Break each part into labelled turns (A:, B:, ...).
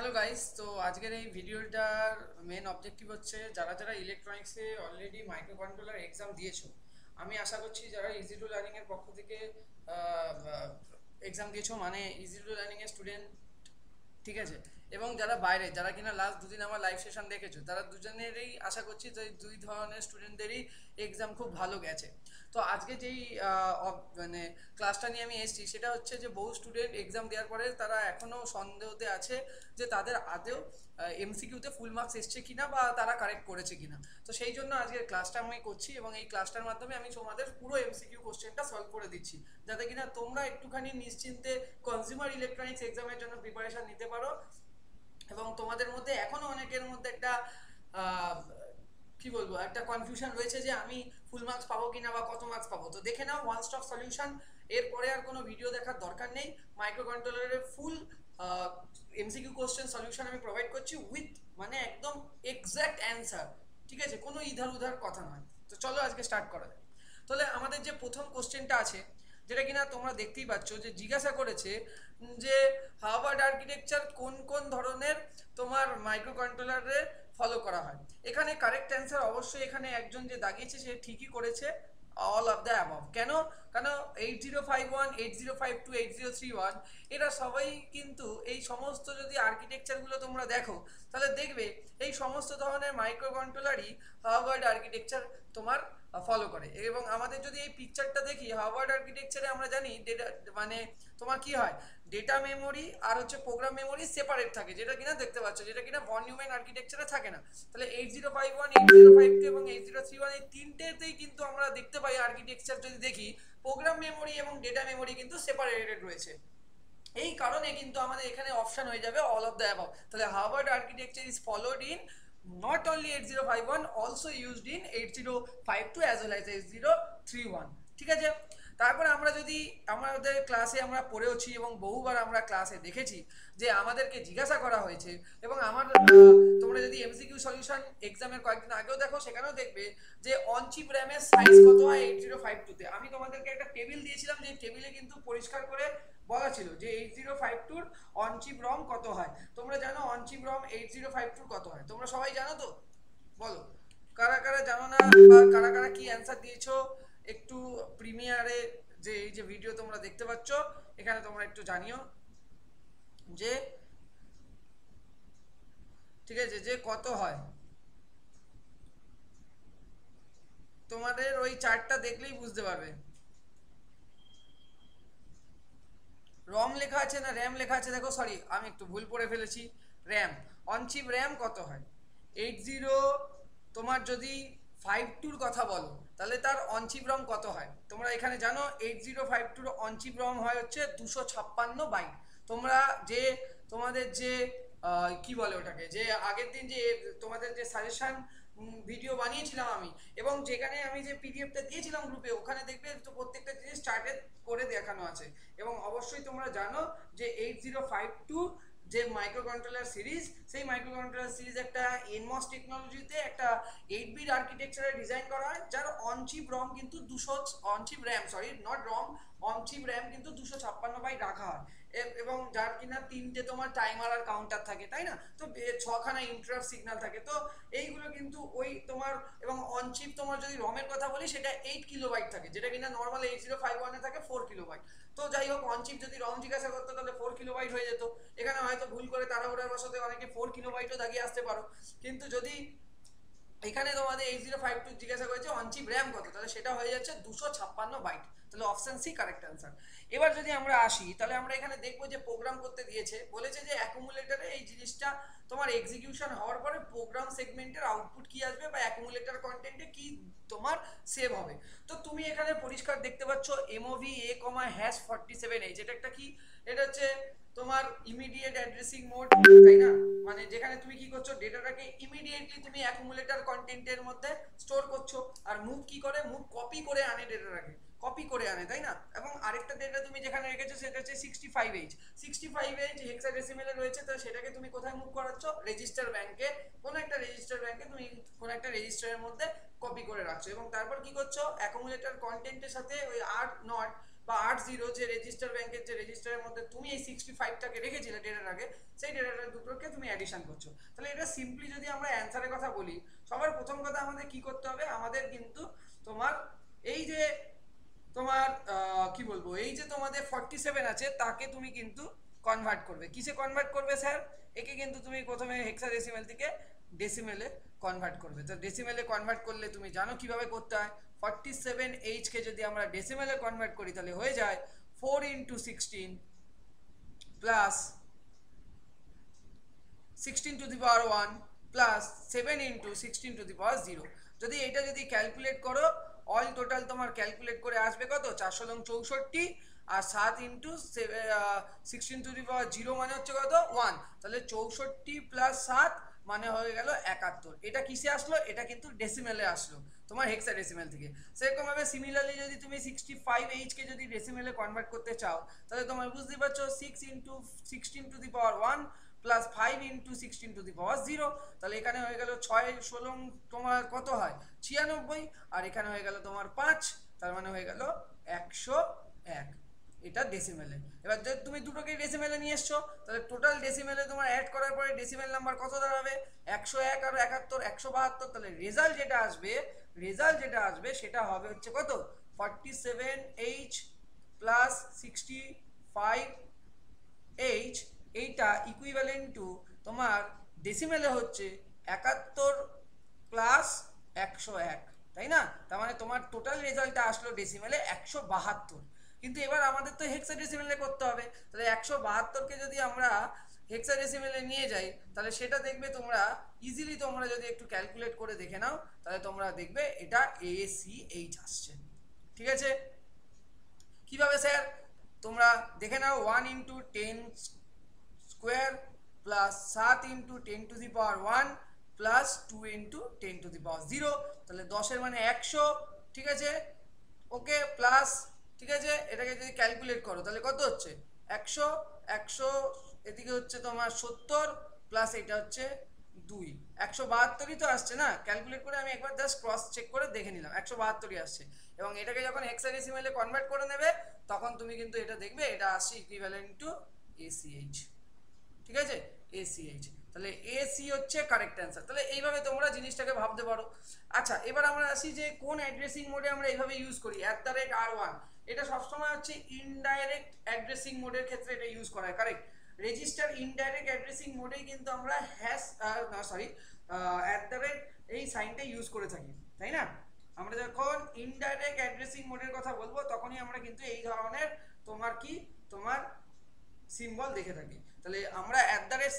A: Hello guys, তো আজকের এই ভিডিওটার মেন অবজেক্টিভ হচ্ছে যারা যারা ইলেকট্রনিক্সে অলরেডি মাইক্রো কন্ট্রোলার এক্সাম দিয়েছো। আমি আশা করছি যারা ইজি টু লার্নিং এর পক্ষ থেকে এক্সাম দিয়েছো, মানে ইজি টু লার্নিং এর স্টুডেন্ট, ঠিক আছে। এবং যারা বাইরে, যারা কিনা লাস্ট দুদিন আমার লাইভ সেশন দেখেছো, তারা দুজনেরই আশা করছি যে দুই ধরনের স্টুডেন্টদেরই এক্সাম খুব ভালো গেছে। তো আজকে যেই মানে ক্লাসটা নিয়ে আমি এসেছি সেটা হচ্ছে যে বহু স্টুডেন্ট এক্সাম দেওয়ার পরে তারা এখনও সন্দেহতে আছে যে তাদের আদৌ এমসিকিউতে ফুল মার্কস এসছে কিনা বা তারা কারেক্ট করেছে কিনা। তো সেই জন্য আজকের ক্লাসটা আমি করছি এবং এই ক্লাসটার মাধ্যমে আমি তোমাদের পুরো এমসিকিউ কোশ্চেনটা সলভ করে দিচ্ছি, যাতে কিনা তোমরা একটুখানি নিশ্চিন্তে কনজিউমার ইলেকট্রনিক্স এক্সামের জন্য প্রিপারেশন নিতে পারো। এবং তোমাদের মধ্যে এখনো অনেকের মধ্যে একটা আহ, কি বলবো, একটা কনফিউশন রয়েছে যে আমি ফুল মার্কস পাবো কিনা বা কত মার্কস পাবো। তো দেখে নাও ওয়ান স্টপ সলিউশন, এরপরে আর কোনো ভিডিও দেখার দরকার নেই। মাইক্রো কন্ট্রোলারের ফুল এমসিকিউ কোশ্চেন সলিউশন আমি প্রোভাইড করছি উইথ মানে একদম এক্স্যাক্ট অ্যান্সার, ঠিক আছে, কোনো ইধার উধার কথা নয়। তো চলো আজকে স্টার্ট করা যাক। তাহলে আমাদের যে প্রথম কোশ্চেনটা আছে, যেটা কিনা তোমরা দেখতেই পাচ্ছ যে জিজ্ঞাসা করেছে যে হার্ভার্ড আর্কিটেকচার কোন কোন ধরনের তোমার মাইক্রো কন্ট্রোলারে ফলো করা হয়। এখানে কারেক্ট অ্যান্সার অবশ্যই এখানে একজন যে দাগিয়েছে সে ঠিকই করেছে, অল অফ দ্য অ্যাবভ। কেন? কেন 8051, 8052, 8031 এরা সবাই কিন্তু এই সমস্ত যদি আর্কিটেকচারগুলো তোমরা দেখো তাহলে দেখবে এই সমস্ত ধরনের মাইক্রো কন্ট্রোলারই হার্ভার্ড আর্কিটেকচার তোমার ফলো করে। এবং আমাদের যদি এই পিকচারটা দেখি, হার্ভার্ড আর্কিটেকচারে আমরা জানি ডেটা মানে তোমার কি হয়, ডেটা মেমোরি আর হচ্ছে প্রোগ্রাম মেমোরি সেপারেট থাকে, যেটা কিনা দেখতে পাচ্ছ, যেটা কিনা ভন নিউম্যান আর্কিটেকচারে থাকে না। তাহলে 8051, 8052 এবং 8031 এই তিনটেতেই কিন্তু আমরা দেখতে পাই আর্কিটেকচার যদি দেখি প্রোগ্রাম মেমোরি এবং ডেটা মেমোরি কিন্তু সেপারেটেড রয়েছে। এই কারণে কিন্তু আমাদের এখানে অপশন হয়ে যাবে অল অফ দ্য অ্যাবভ। তাহলে Harvard architecture is followed in not only 8051, also used in 8052 as well as 8031, ঠিক আছে। তারপরে আমরা যদি আমাদের ক্লাসে আমরা পড়েওছি এবং বহুবার আমরা ক্লাসে দেখেছি যে আমাদেরকে জিজ্ঞাসা করা হয়েছে, এবং আমার তোমরা যদি এমসিকিউ সলিউশন এক্সামের কয়েকদিন আগেও দেখো সেখানেও দেখবে যে অন চিপ র্যামের সাইজ কত হয় 8052 তে। আমি তোমাদেরকে একটা টেবিল দিয়েছিলাম, যে টেবিলে কিন্তু পরিষ্কার করে বলা ছিল যে 8052 অন চিপ রম কত হয়। তোমরা জানো অন চিপ রম 8052 কত হয়? তোমরা সবাই জানো তো? বলো কারা কারা জানো না, বা কারা কারা কি অ্যান্সার দিয়েছো একটু প্রিমিয়ারে যে এই যে ভিডিও তোমরা দেখতে পাচ্ছ এখানে তোমরা একটু জানিও যে, ঠিক আছে, যে কত হয়। তোমাদের ওই চার্টটা দেখলেই বুঝতে পারবে। রম লেখা আছে না র্যাম লেখা আছে? দেখো, সরি আমি একটু ভুল পড়ে ফেলেছি। র্যাম, অনচিপ র্যাম কত হয়? 80 তোমার যদি 52 কথা বলো তাহলে তার অনচিপ রম কত হয় তোমরা এখানে জানো? 8052 অনচিপ রম হয় হচ্ছে 256 বাইট। তোমরা যে তোমাদের যে কি বলে ওটাকে, যে আগের দিন যে তোমাদের যে সাজেশন ভিডিও বানিয়েছিলাম আমি, এবং যেখানে আমি যে পিডিএফটা দিয়েছিলাম গ্রুপে, ওখানে দেখবে তো প্রত্যেকটা জিনিস চার্টেড করে দেখানো আছে। এবং অবশ্যই তোমরা জানো যে 8052 যে মাইক্রো কন্ট্রোলার সিরিজ, সেই মাইক্রো কন্ট্রোলার সিরিজ একটা এনমস টেকনোলজিতে একটা 8 বিট আর্কিটেকচারে ডিজাইন করা হয়, যার অনচিপ রম কিন্তু 200, on chip RAM, sorry not ROM, on chip RAM কিন্তু 256 বাইট রাখা হয়। এবং যার কিনা তিনটে তোমার টাইমার আর কাউন্টার থাকে, তাই না? তো ছখানা ইন্টারাপ্ট সিগন্যাল থাকে। তো এইগুলো কিন্তু ওই তোমার, এবং অনচিপ তোমার যদি রমের কথা বলি সেটা 8 কিলোবাইট থাকে, যেটা কিনা নর্মাল 8051 থাকে 4 কিলোবাইট। তো যাই হোক, অনচিপ যদি রম জিজ্ঞাসা করতো তাহলে 4 কিলোবাইট হয়ে যেত। এখানে হয়তো ভুল করে তাড়াহুড়ার বশতে অনেকে 4 কিলোবাইটও দাগিয়ে আসতে পারো। কিন্তু যদি এখানে তোমাদের 8052 জিজ্ঞাসা করেছে অনচিপ র্যাম কত, তাহলে সেটা হয়ে যাচ্ছে 256 বাইট। তাহলে অপশন সি কারেক্ট অ্যান্সার। এবার যদি আমরা আসি তাহলে আমরা এখানে দেখবো যে প্রোগ্রাম করতে দিয়েছে, বলেছে যে অ্যাকুমুলেটরে এই জিনিসটা তোমার এক্সিকিউশন হওয়ার পরে প্রোগ্রাম সেগমেন্টের আউটপুট কি আসবে বা অ্যাকুমুলেটর কন্টেন্টে কি তোমার সেভ হবে। তো তুমি এখানে পরিষ্কার দেখতে পাচ্ছ এমওভি এ কমা হ্যাশ 47H, এটা একটা কি, এটা হচ্ছে তোমার ইমিডিয়েট অ্যাড্রেসিং মোড, তাই না? মানে যেখানে তুমি কি করছো, ডেটাটাকে ইমিডিয়েটলি তুমি অ্যাকুমুলেটর কন্টেন্টের মধ্যে স্টোর করছো। আর মুভ কি করে, মুভ কপি করে আনে ডেটাটাকে, কপি করে আনে, তাই না? এবং আরেকটা ডেটা তুমি যেখানে রেখেছো সেটা হচ্ছে 65H, 65H হেক্সাডেসিমেলে রয়েছে। তো সেটাকে তুমি কোথায় মুভ করাচ্ছ? রেজিস্টার ব্যাংকে, কোনো একটা রেজিস্টার ব্যাংকে তুমি কোনো একটা রেজিস্টারের মধ্যে কপি করে রাখছো। এবং তারপর কি করছো, অ্যাকুমুলেটর কন্টেন্টের সাথে ওই আর নট বা 80 যে রেজিস্টার ব্যাংকের যে রেজিস্টারের মধ্যে তুমি এই 65টাকে রেখেছিলে ডেটার আগে, সেই ডেটাটার দুটোকে তুমি অ্যাডিশন করছো। তাহলে এটা সিম্পলি যদি আমরা অ্যান্সারের কথা বলি, সবার প্রথম কথা আমাদের কি করতে হবে, আমাদের কিন্তু তোমার এই যে তোমার কি বলবো, এই যে তোমাদের 47 আছে তাকে তুমি কিন্তু কনভার্ট করবে। কিসে কনভার্ট করবে স্যার? একে কিন্তু তুমি প্রথমে হেক্সাডেসিমেল থেকে ডেসিমেলে কনভার্ট করবে। তো ডেসিমেলে কনভার্ট করলে তুমি জানো কিভাবে করতে হয়। 47H কে যদি আমরা ডেসিমেলে কনভার্ট করি তাহলে হয়ে যায় 4 × 16 plus 16 to the power 1 plus 7 × 16 to the power 0। যদি এটা যদি ক্যালকুলেট করো, অল টোটাল তোমার ক্যালকুলেট করে আসবে কত, 4 long 64, R 7 × 16 to the power 0 মানে হচ্ছে কত, 1। তাহলে 64 প্লাস 7 মানে হয়ে গেল 71। এটা কিসে আসলো? এটা কিন্তু ডেসিমেলে আসলো তোমার হেক্সাডেসিমেল থেকে। সেরকম ভাবে সিমিলারলি যদি তুমি 65H কে যদি ডেসিমেলে কনভার্ট করতে চাও, তাহলে তোমার বুঝতেই পারছো 6 × 16 to the power 1 plus 5 × 16 to the power 0। তাহলে এখানে হয়ে গেল 6 16 তোমার কত হয়, 96, আর এখানে হয়ে গেল তোমার 5, তার মানে হয়ে গেল 101। এটা ডেসিমেলে। এবার যদি তুমি দুটোকে ডেসিমেলে নিয়ে এসছো, তাহলে টোটাল ডেসিমেলে তোমার অ্যাড করার পরে ডেসিমেল নাম্বার কত দাঁড়াবে, 101 আর 71 172। তাহলে রেজাল্ট যেটা আসবে সেটা হবে হচ্ছে কত, 47H প্লাস 65H। এইটা ইকুইভ্যালেন্ট টু তোমার ডেসিমেলে হচ্ছে 71 প্লাস 101, তাই না? তার মানে তোমার টোটাল রেজাল্টটা আসলো ডেসিমেলে 172। কিন্তু এবার আমাদের তো হেক্সাডেসিমেলে করতে হবে। তাহলে 172কে যদি আমরা হেক্সাডেসিমেলে নিয়ে যাই, তাহলে সেটা দেখবে তোমরা ইজিলি, তোমরা যদি একটু ক্যালকুলেট করে দেখে নাও, তাহলে তোমরা দেখবে এটা ACH আসছে। ঠিক আছে? কিভাবে স্যার? তোমরা দেখে নাও, 1 × 10 square plus 7 × 10 to the power 1 plus 2 × 10 to the power 0। তাহলে 10 মানে 100, ঠিক আছে, ওকে, প্লাস, ঠিক আছে, এটাকে যদি ক্যালকুলেট করো তাহলে কত হচ্ছে, 100 100, এদিকে হচ্ছে তোমার 70 প্লাস এটা হচ্ছে 2, 172ই তো আসছে না? ক্যালকুলেট করে আমি একবার জাস্ট ক্রস চেক করে দেখে নিলাম, 172ই আসছে। এবং এটাকে যখন হেক্সাডেসিমেলে কনভার্ট করে নেবে, তখন তুমি কিন্তু এটা দেখবে এটা আসছে ইকুইভ্যালেন্ট টু ACH। ঠিক আছে, ACH। তাহলে AC হচ্ছে কারেক্ট অ্যান্সার। তাহলে এইভাবে তোমরা জিনিসটাকে ভাবতে পারো। আচ্ছা, এবার আমরা আসি যে কোন অ্যাড্রেসিং মোডে আমরা এইভাবে ইউজ করি, @R1। এটা সবসময় হচ্ছে ইনডাইরেক্ট অ্যাড্রেসিং মোডের ক্ষেত্রে এটা ইউজ করা হয়, কারেক্ট। রেজিস্টার ইনডাইরেক্ট অ্যাড্রেসিং মোডেই কিন্তু আমরা এই সাইনটা ইউজ করে থাকি, তাই না? আমরা যখন ইনডাইরেক্ট অ্যাড্রেসিং মোডের কথা বলবো, তখনই আমরা কিন্তু এই ধরনের তোমার সিম্বল দেখে থাকি। তাহলে আমরা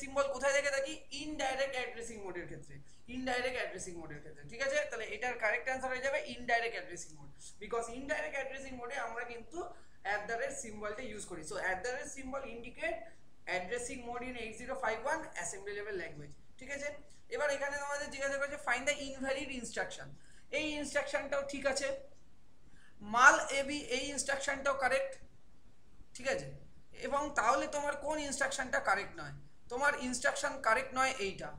A: সিম্বল কোথায় দেখে থাকি, ইনডাইরেক্ট অ্যাড্রেসিং মোডের ক্ষেত্রে, ঠিক আছে? তাহলে এটার কারেক্ট অ্যান্সার হয়ে যাবে indirect addressing mode, because indirect addressing মোডে আমরা কিন্তু সিম্বলটা ইউজ করি। So symbol indicate addressing mode in 8051 assembly level language. ঠিক আছে? এবার এখানে আমাদের জিজ্ঞাসা করেছে ফাইন্ড দ্য ইনভ্যালিড ইনস্ট্রাকশন। এই ইনস্ট্রাকশনটাও ঠিক আছে, মাল এবি এই ইনস্ট্রাকশনটাও কারেক্ট, ঠিক আছে? এবং তাহলে তোমার কোন ইনস্ট্রাকশনটা কারেক্ট নয়? তোমার ইনস্ট্রাকশন কারেক্ট নয় এইটা।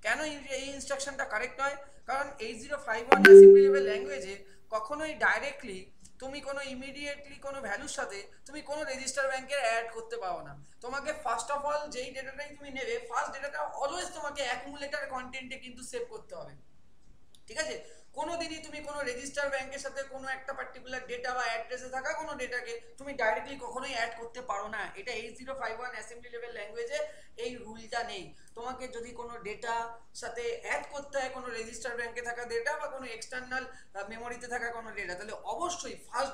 A: কেন এই ইনস্ট্রাকশনটা কারেক্ট নয়? কারণ 8051 অ্যাসেম্বলি লেভেল ল্যাঙ্গুয়েজে কখনোই ডাইরেক্টলি তুমি কোনো ইমিডিয়েটলি কোনো ভ্যালুর সাথে তুমি কোনো রেজিস্টার ব্যাংকের অ্যাড করতে পারো না। তোমাকে ফার্স্ট অফ অল যেই ডেটাটাই তুমি নেবে, ফার্স্ট ডেটাটা অলওয়েজ তোমাকে অ্যাকুমুলেটর কন্টেন্টে কিন্তু সেভ করতে হবে, ঠিক আছে? কোনোদিনই তুমি কোনো রেজিস্টার ব্যাংকের সাথে কোনো একটা পার্টিকুলার ডেটা বা অ্যাড্রেসে থাকা কোনো ডেটাকে তুমি ডাইরেক্টলি কখনোই অ্যাড করতে পারো না। এটা 8051 অ্যাসেম্বলি লেভেল ল্যাঙ্গুয়েজে এই রুলটা নেই। তোমাকে যদি কোনো ডেটা সাথে অ্যাড করতে হয়, কোনো রেজিস্টার ব্যাংকে থাকা ডেটা বা কোনো এক্সটার্নাল মেমোরিতে থাকা কোনো ডেটা, তাহলে অবশ্যই ফার্স্ট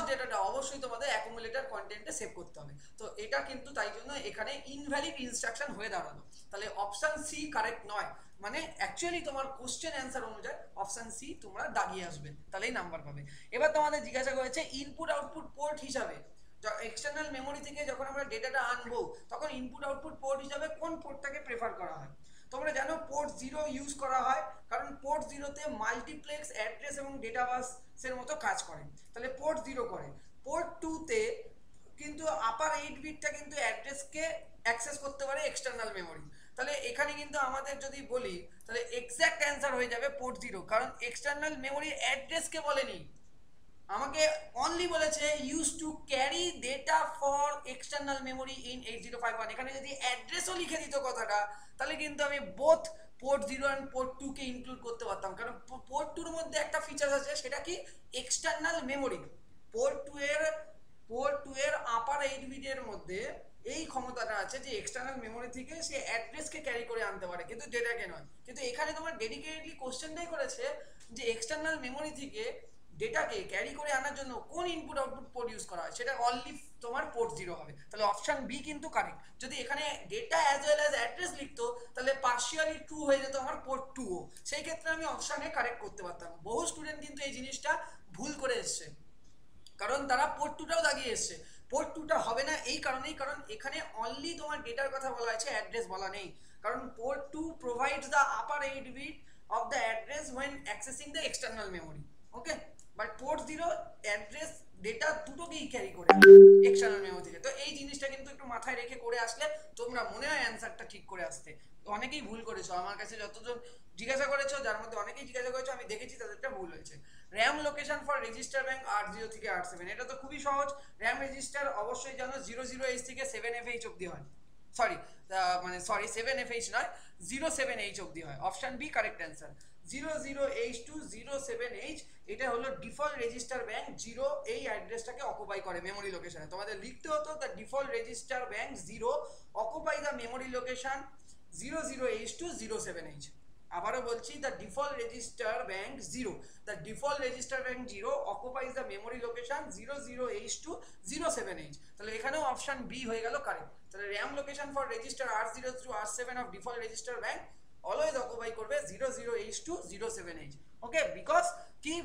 A: ডেটাটা অবশ্যই তোমাদের অ্যাকুমুলেটর কন্টেন্টে সেভ করতে হবে। তো এটা কিন্তু তাই জন্য এখানে ইনভ্যালিড ইনস্ট্রাকশন হয়ে দাঁড়ালো। তাহলে অপশন সি কারেক্ট নয়, মানে অ্যাকচুয়ালি তোমার কোশ্চেন অ্যান্সার অনুযায়ী অপশন সি তোমরা দাগিয়ে আসবে, তাহলেই নাম্বার পাবে। এবার তোমাদের জিজ্ঞাসা করেছে ইনপুট আউটপুট পোর্ট হিসাবে এক্সটার্নাল মেমোরি থেকে যখন আমরা ডেটাটা আনবো, তখন ইনপুট আউটপুট পোর্ট হিসাবে কোন পোর্টটাকে প্রেফার করা হয়? তোমরা জানো পোর্ট 0 ইউজ করা হয়, কারণ পোর্ট 0তে মাল্টিপ্লেক্স অ্যাড্রেস এবং ডেটা বাসের মতো কাজ করে, তাহলে পোর্ট 0 করে। পোর্ট 2তে কিন্তু আপার 8 বিটটা কিন্তু অ্যাড্রেসকে অ্যাক্সেস করতে পারে এক্সটার্নাল মেমোরি। তাহলে এখানে কিন্তু আমাদের যদি বলি, তাহলে এক্স্যাক্ট অ্যান্সার হয়ে যাবে পোর্ট 0, কারণ এক্সটার্নাল মেমোরি অ্যাড্রেসকে বলেনি, আমাকে অনলি বলেছে use to carry data for external memory in 8051। এখানে যদি অ্যাড্রেসও লিখে দিত কথাটা, তাহলে কিন্তু আমি both port 0 and port 2 K include করতে পারতাম, কারণ পোর্ট 2 এর মধ্যে একটা ফিচার আছে, সেটা কি এক্সটার্নাল মেমোরি। পোর্ট 2 এর আপার 8 বিটের মধ্যে এই ক্ষমতাটা আছে যে এক্সটার্নাল মেমোরি থেকে সে অ্যাড্রেসকে ক্যারি করে আনতে পারে, কিন্তু ডেটাকে নয়। কিন্তু এখানে তোমার ডেডিকেটলি কোশ্চেনটাই করেছে যে এক্সটার্নাল মেমোরি থেকে ডেটাকে ক্যারি করে আনার জন্য কোন ইনপুট আউটপুট পোর্ট ইউজ করা হয়, সেটা অনলি তোমার পোর্ট 0 হবে। তাহলে অপশন বি কিন্তু কারেক্ট। যদি এখানে data as well as address লিখতো, তাহলে পার্শিয়ালি ট্রু হয়ে যেত আমার পোর্ট 2 ও, সেই ক্ষেত্রে আমি অপশনে কারেক্ট করতে পারতাম। বহু স্টুডেন্ট কিন্তু এই জিনিসটা ভুল করে এসছে, কারণ তারা পোর্ট 2টাও দাগিয়ে এসছে। পোর্ট 2টা হবে না এই কারণেই, কারণ এখানে অনলি তোমার ডেটার কথা বলা হয়েছে, অ্যাড্রেস বলা নেই। কারণ port 2 provides the upper 8 bit of the address when accessing the external memory, okay, but port 0 address data দুটোকেই ক্যারি করে এক্সটার্নাল মেমোরি থেকে। তো এই জিনিসটা কিন্তু একটু মাথায় রেখে করে আসলে তোমরা মনে হয় অ্যান্সারটা ঠিক করে আসতে। অনেকেই ভুল করেছো, আমার কাছে যতজন জিজ্ঞাসা করেছো, যার মধ্যে অনেকেই জিজ্ঞাসা করেছো, আমি দেখেছি তাদেরটা ভুল হয়েছে। RAM location for register bank 80 থেকে 87, এটা তো খুবই সহজ। র্যাম রেজিস্টার অবশ্যই জানো 00H থেকে 7FH অবধি হয়, সরি মানে সরি 7FH নয়, 07H অবধি হয়। Option B correct answer. 00H to 07H এটা হলো ডিফল্ট রেজিস্টার ব্যাংক 0, এই অ্যাড্রেসটাকে অকুপাই করে মেমোরি লোকেশনে। তোমাদের লিখতে হতো the default register bank 0 occupy the memory location 00H to 07H। আবারও বলছি, the default register bank 0, the default register bank 0 অকুপাইজ the memory location 00H to 07H। তাহলে এখানেও অপশন বি হয়ে গেল কারেক্ট। তাহলে RAM location for register R0 through R7 of default register bank always occupy করবে 00H to 07H, okay.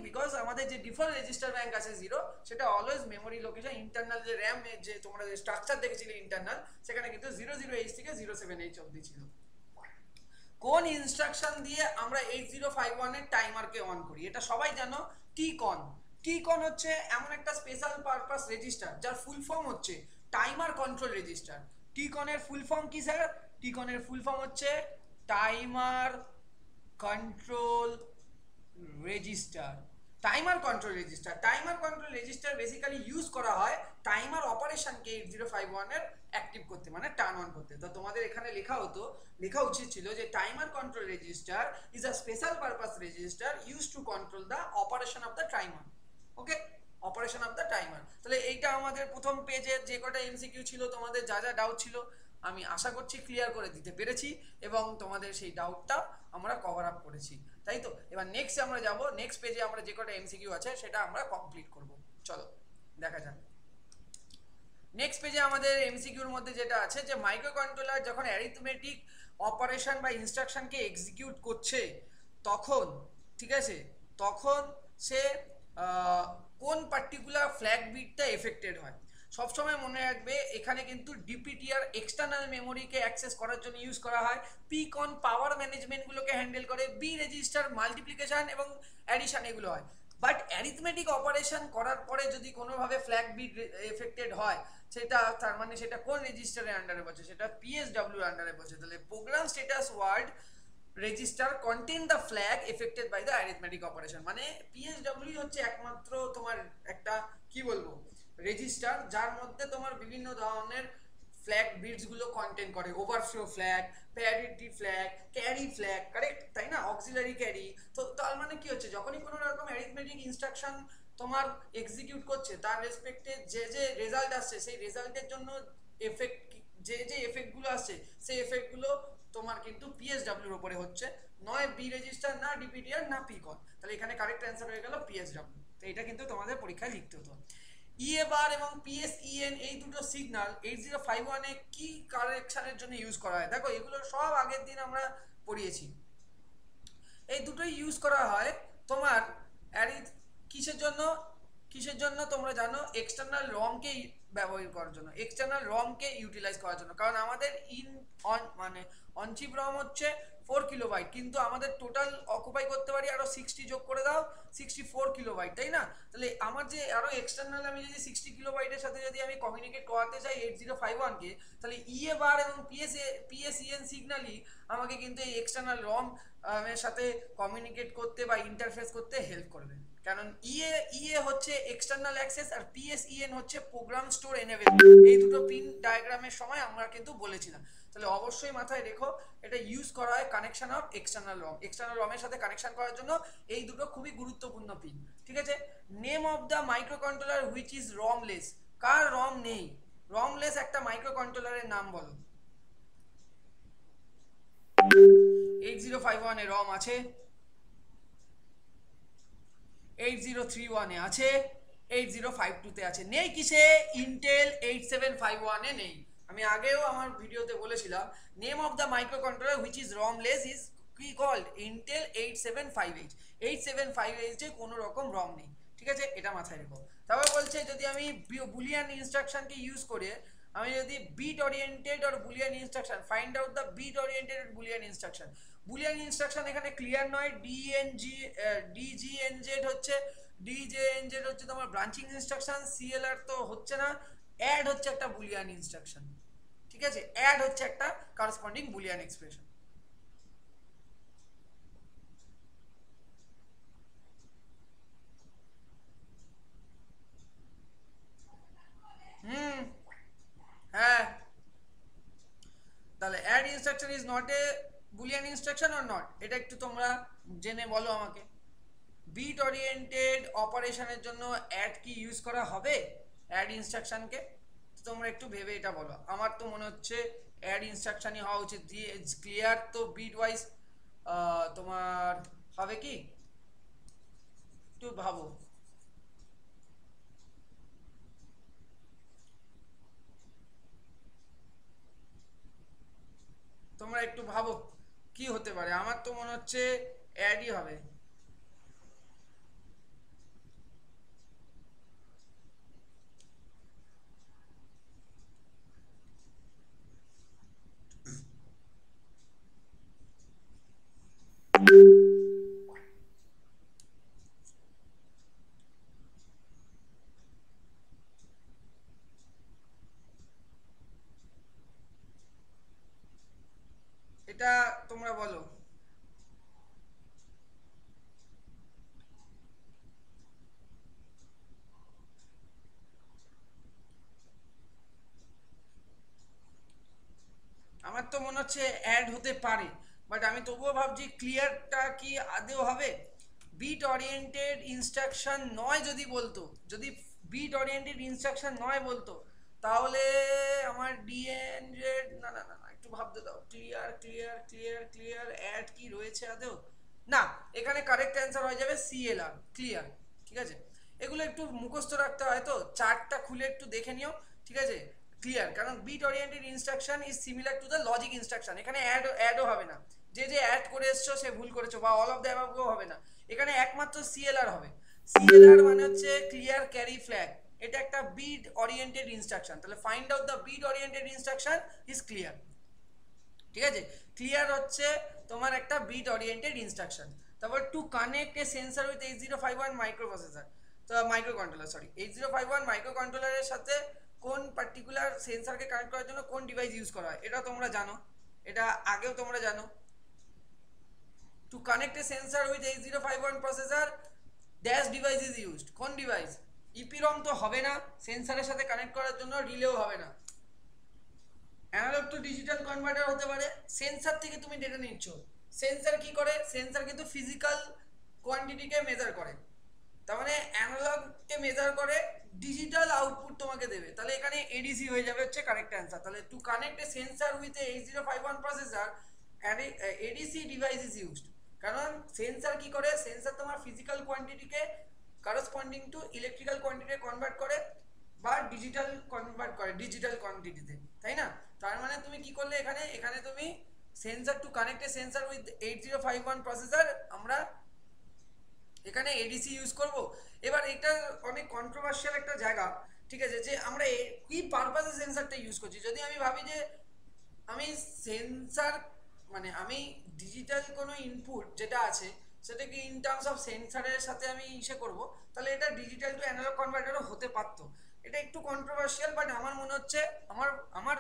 A: Because আমাদের যে default register bank আছে 0, সেটা অলওয়েজ মেমোরি লোকেশন ইন্টারনাল যে র্যাম যে তোমরা যে স্ট্রাকচার দেখেছিলে ইন্টারনাল, সেখানে কিন্তু 00H থেকে 07H অবধি ছিল। কোন ইনস্ট্রাকশন দিয়ে আমরা 8051 এর টাইমারকে অন করি? এটা সবাই জানো, টিকন। টিকন হচ্ছে এমন একটা স্পেশাল পারপাস রেজিস্টার যার ফুল ফর্ম হচ্ছে টাইমার কন্ট্রোল রেজিস্টার। টিকনের ফুল ফর্ম কি স্যার? টিকনের ফুল ফর্ম হচ্ছে timer control register. Timer control register, timer control register basically use করা হয় টাইমার অপারেশনকে 8051 এর অ্যাক্টিভ করতে, মানে টার্ন অন করতে। তো তোমাদের এখানে লেখা উচিত ছিল যে timer control register is a special purpose register use to control the operation of the timer, okay, operation of the timer. তাহলে এইটা আমাদের প্রথম পেজের যে কটা এমসিকিউ ছিল, তোমাদের যা যা ডাউট ছিল আমি আশা করছি ক্লিয়ার করে দিতে পেরেছি, এবং তোমাদের সেই ডাউটটা আমরা কভার আপ করেছি, তাই তো। এবার নেক্সট আমরা যাব, নেক্সট পেজে আমরা যে কটা এমসিকিউ আছে সেটা আমরা কমপ্লিট করব। চলো দেখা যাক। নেক্সট পেজে আমাদের এমসিকিউর মধ্যে যেটা আছে যে মাইক্রো কন্ট্রোলার যখন অ্যারিথমেটিক অপারেশন বা ইনস্ট্রাকশনকে এক্সিকিউট করছে, তখন ঠিক আছে, তখন সে কোন পার্টিকুলার ফ্ল্যাগ বিটটা এফেক্টেড হয়। সবসময় মনে রাখবে এখানে কিন্তু ডিপিটিআর এক্সটার্নাল মেমোরিকে অ্যাক্সেস করার জন্য ইউজ করা হয়, পিকন পাওয়ার ম্যানেজমেন্টগুলোকে হ্যান্ডেল করে, বি রেজিস্টার মাল্টিপ্লিকেশন এবং অ্যাডিশন এগুলো হয়। বাট অ্যারিথমেটিক অপারেশন করার পরে যদি কোনোভাবে ফ্ল্যাগ বিট এফেক্টেড হয়, সেটা তার মানে সেটা কোন রেজিস্টারের আন্ডারে পড়ছে? সেটা পিএসডব্লিউ আন্ডারে পড়ছে। তাহলে program status word register contain the flag affected by the arithmetic operation, মানে পিএসডব্লিউ হচ্ছে একমাত্র তোমার একটা কি বলবো রেজিস্টার যার মধ্যে তোমার বিভিন্ন ধরনের ফ্ল্যাগ বিটস গুলো কন্টেন করে, overflow flag, parity flag, carry flag, correct তাই না, অক্সিলারি ক্যারি। তো তার মানে কি হচ্ছে, যখনই কোনো রকম অ্যারিথমেটিক ইনস্ট্রাকশন তোমার এক্সিকিউট করছে, তার রেসপেক্টে যে যে রেজাল্ট আসছে, সেই রেজাল্টের জন্য এফেক্ট যে যে এফেক্টগুলো আসছে, সেই এফেক্টগুলো তোমার কিন্তু পিএসডব্লিউর উপরে হচ্ছে, নয় বি রেজিস্টার, না ডিপিটিআর, না পিকন। তাহলে এখানে কারেক্ট অ্যান্সার হয়ে গেল পিএসডব্লিউ। তো এটা কিন্তু তোমাদের পরীক্ষায় লিখতে হতো। ইএ বার এবং পিএসইএন এই দুটো সিগন্যাল 8051 এ কি কারেকশনের জন্য ইউজ করা হয়? দেখো এগুলো সব আগের দিন আমরা পড়িয়েছি। এই দুটোই ইউজ করা হয় তোমার কিসের জন্য? কিসের জন্য তোমরা জানো? এক্সটার্নাল রমকে ব্যবহার করার জন্য, এক্সটার্নাল রমকে ইউটিলাইজ করার জন্য। কারণ আমাদের মানে অন চিপ রম হচ্ছে 4 কিলোবাইট, কিন্তু আমাদের টোটাল অকুপাই করতে পারি আরো 60 যোগ করে দাও, 64 কিলোবাইট, তাই না? তাহলে আমার যে আরো এক্সটার্নাল আমি যদি 60 কিলোবাইটের সাথে যদি আমি কমিউনিকেট করাতে চাই 8051 কে, তাহলে ইএ বার এবং পিএসইএন সিগন্যালই আমাকে কিন্তু এই এক্সটার্নাল রম এর সাথে কমিউনিকেট করতে বা ইন্টারফেস করতে হেল্প করবে। কারণ ইএ হচ্ছে এক্সটার্নাল অ্যাক্সেস আর পিএসইএন হচ্ছে প্রোগ্রাম স্টোর এনেবল। এই দুটো পিন ডায়াগ্রামের সময় আমরা কিন্তু বলেছিলাম। তাহলে অবশ্যই মাথায় রেখো এটা ইউজ করা হয় connection of external ROM. External রমের সাথে কানেকশন করার জন্য এই দুটো খুবই গুরুত্বপূর্ণ পিন। ঠিক আছে, name of the microcontroller which is ROMless. কার রম নেই? রমলেস একটা মাইক্রো কন্ট্রোলারের নাম বলো। 8051 এ রম আছে, 8031 এ আছে, 8052 তে আছে, নেই কিসে? ইন্টেল 8751 এ নেই। আমি আগেও আমার ভিডিওতে বলেছিলাম name of the microcontroller which is ROMless is কি কল্ড? ইন্টেল 8758। 8758 এ কোনো রকম রম নেই। ঠিক আছে, এটা মাথায় রেখো। তারপর বলছে যদি আমি বুলিয়ান ইনস্ট্রাকশনকে ইউজ করে আমি যদি বিট ওরিয়েন্টেড আর Boolean instruction find out the bit oriented Boolean instruction. Boolean instruction এখানে ক্লিয়ার নয়। ডিজিএনজেড হচ্ছে তোমার ব্রাঞ্চিং ইনস্ট্রাকশন। সিএলআর তো হচ্ছে না। অ্যাড হচ্ছে একটা বুলিয়ান ইনস্ট্রাকশন। ঠিক আছে, অ্যাড হচ্ছে একটা করসপন্ডিং বুলিয়ান এক্সপ্রেশন। হুম, হ্যাঁ, তাহলে add instruction is not a Boolean instruction or not? এটা একটু তোমরা জেনে বলো আমাকে। বিট ওরিয়েন্টেড অপারেশনের জন্য অ্যাড কি ইউজ করা হবে? অ্যাড ইনস্ট্রাকশনকে তোমরা একটু ভেবে এটা বলো। আমার তো মনে হচ্ছে অ্যাড ইনস্ট্রাকশনই হওয়া উচিত। ক্লিয়ার তো বিট ওয়াইজ তোমার হবে কি? একটু ভাবো। তোমরা একটু ভাবো কি হতে পারে। আমার তো মনে হচ্ছে অ্যাডই হবে। এটা তোমরা বলো। আমার তো মনে হচ্ছে অ্যাড হতে পারে, বাট আমি তবুও ভাবছি ক্লিয়ারটা কি আদেও হবে। বিট ওরিয়েন্টেড ইনস্ট্রাকশন নয় যদি বলতো, যদি বিট ওরিয়েন্টেড ইনস্ট্রাকশন নয় বলতো, তাহলে আমার ডিএনজেড না না না না, একটু ভাবতে দাও। Clear clear clear clear add কি রয়েছে আদেও? না, এখানে কারেক্ট অ্যান্সার হয়ে যাবে সিএলআর, ক্লিয়ার। ঠিক আছে, এগুলো একটু মুখস্থ রাখতে হয়, তো চার্টটা খুলে একটু দেখে নিও। ঠিক আছে, ক্লিয়ার। কারণ bit oriented instruction is similar to the logic instruction. এখানে অ্যাডও হবে না। যে যে অ্যাড করে এসছো সে ভুল করেছো, বা অল অফ দ্য অ্যাবাভও হবে না। এখানে একমাত্র সিএলআর হবে। সিএলআর মানে হচ্ছে ক্লিয়ার ক্যারি ফ্ল্যাগ। এটা একটা বিট ওরিয়েন্টেড ইনস্ট্রাকশন। তাহলে find out the bit oriented instruction is clear. ঠিক আছে, ক্লিয়ার হচ্ছে তোমার একটা বিট ওরিয়েন্টেড ইনস্ট্রাকশন। তারপর to connect a sensor with 8051 micro processor, তো মাইক্রো কন্ট্রোলার, সরি 8051 মাইক্রো কন্ট্রোলারের সাথে কোন পার্টিকুলার সেন্সরকে কানেক্ট করার জন্য কোন ডিভাইস ইউজ করা হয়, এটা তোমরা জানো, এটা আগেও তোমরা জানো। Two connect a sensor with 8051 processor dash device is used. কোন ডিভাইস? ইপিরম তো হবে না সেন্সরের সাথে কানেক্ট করার জন্য, রিলেও হবে না। অ্যানালগ টু ডিজিটাল কনভার্টার হতে পারে। সেন্সর থেকে তুমি ডেটা নিচ্ছ। সেন্সর কি করে? সেন্সর কিন্তু ফিজিক্যাল কোয়ান্টিটিকে মেজার করে। তার মানে অ্যানালগকে মেজার করে, ডিজিটাল আউটপুট তোমাকে দেবে। তাহলে এখানে এডিসি হয়ে যাবে হচ্ছে কারেক্ট অ্যান্সার। তাহলে to connect a sensor with a 8051 processor ADC device is used. কারণ সেন্সর কি করে? সেন্সর তোমার ফিজিক্যাল কোয়ান্টিটিকে corresponding to electrical quantity convert করে, বা ডিজিটাল কনভার্ট করে ডিজিটাল কোয়ান্টিটিতে, তাই না? তার মানে তুমি কি করলে এখানে, এখানে তুমি sensor two connect a sensor with 8051 processor, আমরা এখানে এডিসি ইউজ করব। এবার এটা অনেক কন্ট্রোভার্সিয়াল একটা জায়গা। ঠিক আছে, যে আমরা কি পারপাসে সেন্সরটা ইউজ করছি। যদি আমি ভাবি যে আমি সেন্সর মানে আমি ডিজিটাল কোনো ইনপুট যেটা আছে সেটাকে ইন টার্মস অফ সেন্সরের সাথে আমি ইসে করব, তাহলে এটা ডিজিটাল টু অ্যানালগ কনভার্টারও হতে পারতো। এটা একটু কন্ট্রোভার্সিয়াল, বাট আমার মনে হচ্ছে আমার আমার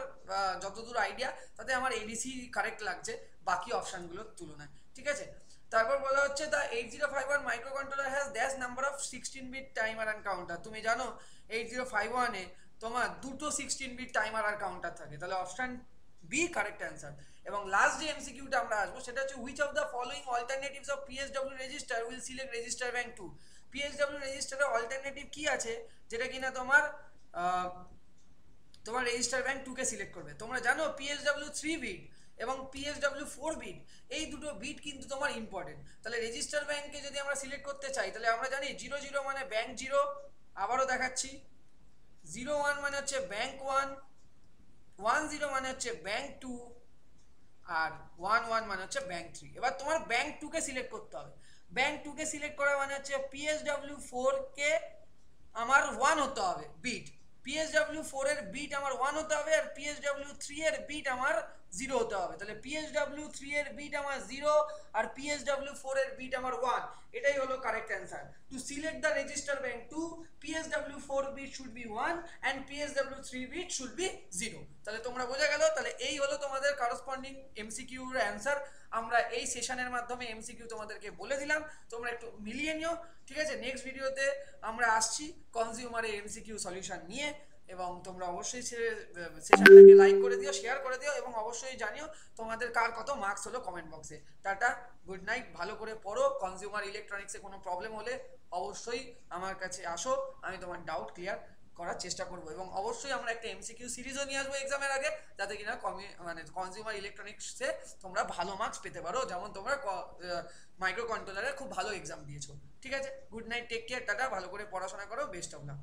A: যতদূর আইডিয়া তাতে আমার এডিসি কারেক্ট লাগছে বাকি অপশানগুলোর তুলনায়। ঠিক আছে, তারপর বলা হচ্ছে the 8051 microcontroller has dash number of 16 bit timer and counter. তুমি জানো 8051 এ তোমার দুটো 16 বিট টাইমার আর কাউন্টার থাকে, তাহলে অপশন বি কারেক্ট অ্যান্সার। এবং লাস্ট যে এমসিকিউটা আমরা আসবো সেটা হচ্ছে which of the following alternatives of PSW register will select register bank 2। PSW রেজিস্টারের অল্টারনেটিভ কি আছে যেটা কিনা তোমার রেজিস্টার ব্যাংক 2 কে সিলেক্ট করবে? তোমরা জানো পিএসডব্লিউ 3 বিট এবং পিএসডব্লিউ 4 বিট, এই দুটো বিট কিন্তু তোমার ইম্পর্টেন্ট। তাহলে রেজিস্টার ব্যাংকে যদি আমরা সিলেক্ট করতে চাই তাহলে আমরা জানি 00 মানে ব্যাংক 0, আবারও দেখাচ্ছি 01 মানে হচ্ছে ব্যাংক 1, 10 মানে হচ্ছে ব্যাংক 2, আর 11 মানে হচ্ছে ব্যাংক 3। এবার তোমার ব্যাংক 2 কে সিলেক্ট করতে হবে। ব্যাংক 2 কে সিলেক্ট করা মানে হচ্ছে পিএসডব্লিউ 4 কে আমার 1 হতে হবে বিট, পিএসডব্লিউ 4 এর বিট আমার 1 হতে হবে, আর পিএসডব্লিউ 3 এর বিট আমার 0 হতে হবে। তাহলে পিএসডব্লিউ 3 এর বিট আমার 0 আর পিএসডব্লিউ 4 এর বিট আমার 1, এটাই হলো correct answer. To select the register bank 2, PSW 4 bit should be 1 and PSW 3 bit should be 0। তাহলে তোমরা বোঝা গেল, তাহলে এই হলো তোমাদের করসপন্ডিং এমসিকিউ এর অ্যান্সার। আমরা এই সেশনের মাধ্যমে এমসিকিউ তোমাদেরকে বলে দিলাম, তোমরা একটু মিলিয়ে নিও, ঠিক আছে? নেক্সট ভিডিওতে আমরা আসছি কনজিউমারের এমসিকিউ সলিউশন নিয়ে, এবং তোমরা অবশ্যই সেশনটাকে লাইক করে দিও, শেয়ার করে দিও, এবং অবশ্যই জানিও তোমাদের কার কত মার্কস হলো কমেন্ট বক্সে। টাটা, গুড নাইট, ভালো করে পড়ো। কনজিউমার ইলেকট্রনিক্সে কোনো প্রবলেম হলে অবশ্যই আমার কাছে আসো, আমি তোমার ডাউট ক্লিয়ার করার চেষ্টা করব। এবং অবশ্যই আমরা একটা এমসিকিউ সিরিজও নিয়ে আসবো এক্সামের আগে, যাতে কিনা কনজিউমার ইলেকট্রনিক্সে তোমরা ভালো মার্কস পেতে পারো, যেমন তোমরা মাইক্রো কন্ট্রোলারে খুব ভালো এক্সাম দিয়েছো। ঠিক আছে, গুড নাইট, টেক কেয়ার, টাটা, ভালো করে পড়াশোনা করো, বেস্ট অফ লাক।